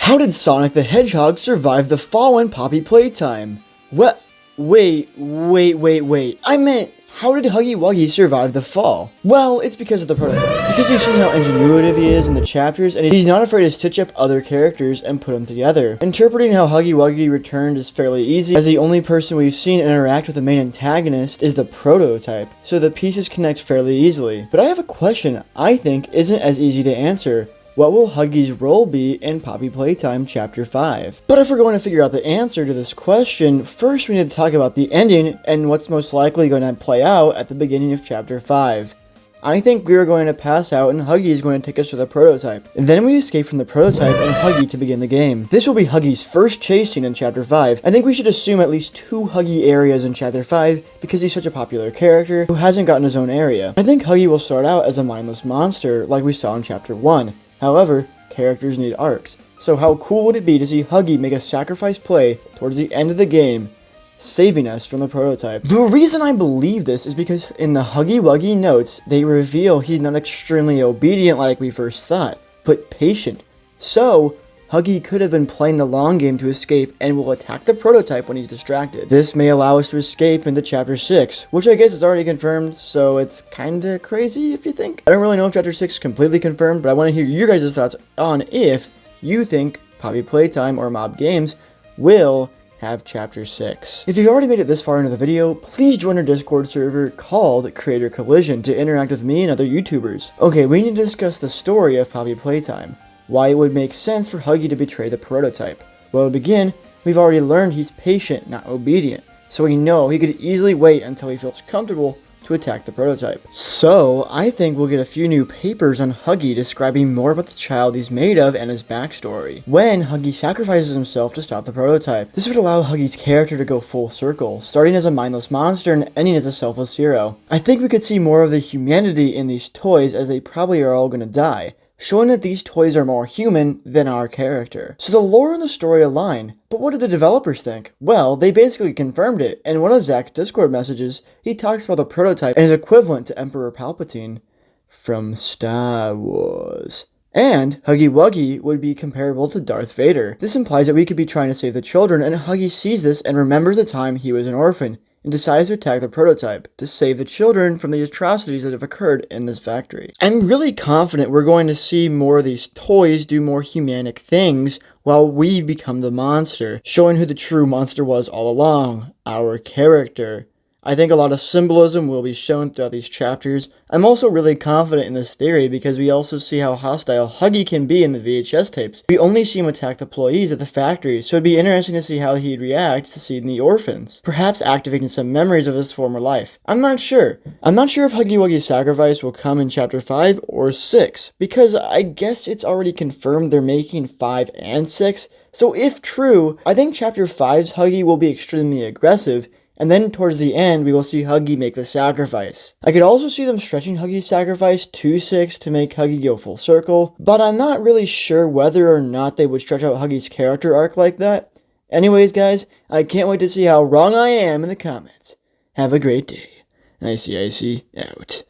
How did Sonic the Hedgehog survive the fall in Poppy Playtime? What? Wait. I meant, how did Huggy Wuggy survive the fall? Well, it's because of the prototype. Because you've seen how ingenuitive he is in the chapters, and he's not afraid to stitch up other characters and put them together. Interpreting how Huggy Wuggy returned is fairly easy, as the only person we've seen interact with the main antagonist is the prototype, so the pieces connect fairly easily. But I have a question I think isn't as easy to answer. What will Huggy's role be in Poppy Playtime Chapter 5? But if we're going to figure out the answer to this question, first we need to talk about the ending and what's most likely going to play out at the beginning of Chapter 5. I think we are going to pass out and Huggy is going to take us to the prototype. And then we escape from the prototype and Huggy to begin the game. This will be Huggy's first chase scene in Chapter 5. I think we should assume at least 2 Huggy areas in Chapter 5 because he's such a popular character who hasn't gotten his own area. I think Huggy will start out as a mindless monster like we saw in Chapter 1. However, characters need arcs, so how cool would it be to see Huggy make a sacrifice play towards the end of the game, saving us from the prototype? The reason I believe this is because in the Huggy Wuggy notes, they reveal he's not extremely obedient like we first thought, but patient. So, Huggy could have been playing the long game to escape and will attack the prototype when he's distracted. This may allow us to escape into Chapter 6, which I guess is already confirmed, so it's kinda crazy if you think. I don't really know if Chapter 6 is completely confirmed, but I want to hear your guys' thoughts on if you think Poppy Playtime or Mob Games will have Chapter 6. If you've already made it this far into the video, please join our Discord server called Creator Collision to interact with me and other YouTubers. Okay, we need to discuss the story of Poppy Playtime. Why it would make sense for Huggy to betray the prototype. Well, to begin, we've already learned he's patient, not obedient, so we know he could easily wait until he feels comfortable to attack the prototype. So, I think we'll get a few new papers on Huggy describing more about the child he's made of and his backstory. When Huggy sacrifices himself to stop the prototype, this would allow Huggy's character to go full circle, starting as a mindless monster and ending as a selfless hero. I think we could see more of the humanity in these toys as they probably are all gonna die, showing that these toys are more human than our character. So the lore and the story align, but what did the developers think? Well, they basically confirmed it. In one of Zach's Discord messages, he talks about the prototype and his equivalent to Emperor Palpatine from Star Wars. And Huggy Wuggy would be comparable to Darth Vader. This implies that we could be trying to save the children, and Huggy sees this and remembers the time he was an orphan, and decides to attack the prototype to save the children from the atrocities that have occurred in this factory. I'm really confident we're going to see more of these toys do more humanic things while we become the monster, showing who the true monster was all along, our character. I think a lot of symbolism will be shown throughout these chapters. I'm also really confident in this theory because we also see how hostile Huggy can be in the VHS tapes. We only see him attack the employees at the factory, so it'd be interesting to see how he'd react to seeing the orphans, perhaps activating some memories of his former life. I'm not sure if Huggy Wuggy's sacrifice will come in Chapter 5 or 6, because I guess it's already confirmed they're making 5 and 6, so if true, I think Chapter 5's Huggy will be extremely aggressive, and then towards the end, we will see Huggy make the sacrifice. I could also see them stretching Huggy's sacrifice to 6 to make Huggy go full circle, but I'm not really sure whether or not they would stretch out Huggy's character arc like that. Anyways, guys, I can't wait to see how wrong I am in the comments. Have a great day. ICIC out.